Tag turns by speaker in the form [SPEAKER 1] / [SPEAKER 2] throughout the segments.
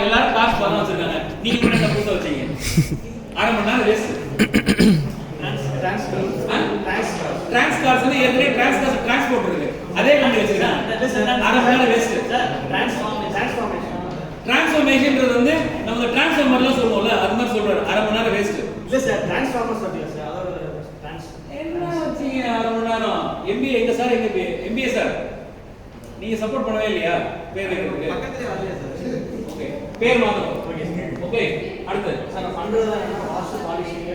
[SPEAKER 1] எல்லாரும் காசு பணம் வச்சிருக்காங்க. நீங்க கூட என்ன புதுசா வச்சீங்க? அரை மணி நேரம் வேஸ்ட். டிரான்ஸ்கார்ஸ் ஏற்கனவே டிரான்ஸ்போர்ட் இருக்கு. அதே கம்பெனி வச்சிருக்காங்க. அரை மணி நேரம் வேஸ்ட். டிரான்ஸ்ஃபார்மேஷன்ன்றது வந்து நம்ம டிரான்ஸ்ஃபார்மர்லாம் சொல்லுவோம்ல, அது மாதிரி சொல்றாரு. அரை மணி நேரம் வேஸ்ட்.
[SPEAKER 2] இல்ல சார், டிரான்ஸ்ஃபார்மர் சொல்றீங்க சார். அதோட
[SPEAKER 1] என்ன வச்சீங்க அரை மணி நேரம்? எம்பிஏ எங்க சார்? எங்க எம்பிஏ சார் நீங்க சப்போர்ட் பண்ணவே இல்லையா? பேர் வைக்கிறதுக்கு
[SPEAKER 2] பக்கத்துலயே வரலையா சார்?
[SPEAKER 1] ஓகே, பேர் மாத்தணும். ஓகே, அடுத்து
[SPEAKER 2] சார் நான் பண்றது என்ன? Wash polishing,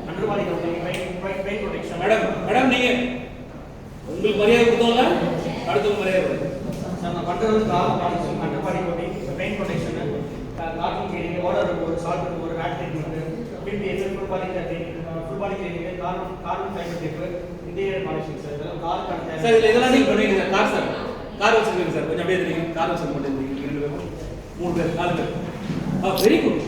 [SPEAKER 2] under body coating, paint protection.
[SPEAKER 1] Madam நீங்க உங்களுக்கு மரியாதை கொடுத்தோம்ல, அடுத்து மரியாதை கொடுங்க.
[SPEAKER 2] சார் நான் பண்றது car polishing, under body coating, paint protection, carbon cleaning, water ஒரு சால்ட் ஒரு rod treatment, BBS full body cleaning, full body cleaning, carbon fibre tape, interior polishing sir. இதெல்லாம் கார்
[SPEAKER 1] சார் இதெல்லாம் நீங்க பண்ணுவீங்க சார். கார் சார் கார் வச்சிருக்கீங்க sir. கொஞ்சம் அப்படியே தெரியும். கார் வச்சிருக்க மாட்டேங்குது. 2 பேர் 3 பேர் 4 பேர். Very good.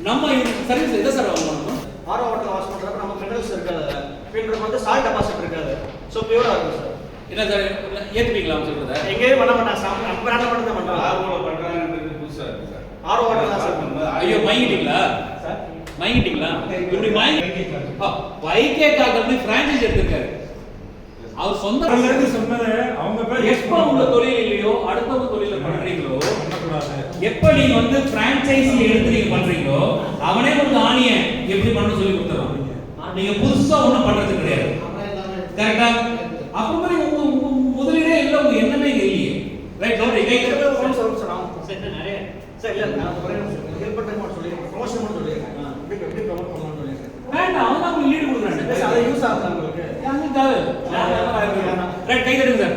[SPEAKER 1] நம்ம சர்வீஸ் எதை சார் வாங்கணும்?
[SPEAKER 2] ஆரோ வாட்டர் வாஷ் பண்றப்ப நம்ம மினரல்ஸ் இருக்காது, ஃபில்டர் வந்து சால்ட் டெபாசிட் இருக்காது. சோ பியூரா இருக்கும் சார்.
[SPEAKER 1] என்ன சார் ஏத்துப்பீங்களா சொல்றத?
[SPEAKER 2] எங்கேயும் பண்ண மாட்டாங்க சார். நம்ம பிராண்ட்ல மட்டும் தான் பண்றாங்க.
[SPEAKER 3] ஆர்ஓல பண்றாங்கன்றது புதுசா இருக்கு சார்.
[SPEAKER 2] ஆரோ வாட்டர் தான் சார்.
[SPEAKER 1] ஐயோ மயங்கிட்டீங்களா
[SPEAKER 2] சார்?
[SPEAKER 1] மயங்கிட்டீங்களா? இப்படி வைகே காக்கி பிரான்சைஸ் எடுத்திருக்காரு. அவர் சொந்த
[SPEAKER 3] சொன்னது அவங்க பேர்
[SPEAKER 1] எப்ப உங்க தொழில் இல்லையோ அடுத்தவங்க தொழில பண்றீங்களோ, எப்ப நீங்க வந்து பிரான்சைசி எடுத்து நீங்க பண்றீங்களோ, அவனே உங்களுக்கு ஆணிய எப்படி பண்ண சொல்லி கொடுத்துறான். நீங்க புதுசா ஒண்ணும் பண்றது கிடையாது. கரெக்டா? அப்புறமே உங்க முதலீடே இல்ல, உங்க எண்ணமே இல்லையே. ரைட்?
[SPEAKER 2] சார் நிறைய சார் இல்ல நான் ஒரே ஹெல்ப் பண்ண மட்டும் சொல்லிருக்கேன். ப்ரொமோஷன் மட்டும் சொல்லிருக்கேன். எப்படி ப்ரொமோட் பண்ணலாம்னு சொல்லிருக்கேன்.
[SPEAKER 1] வேண்டாம், அவங்க உங்களுக்கு லீடு கொடுக்குறாங்க.
[SPEAKER 2] அது யூஸ் ஆகுது உங்களுக்கு.
[SPEAKER 1] ரைட், கை தட்டுங்க சார்.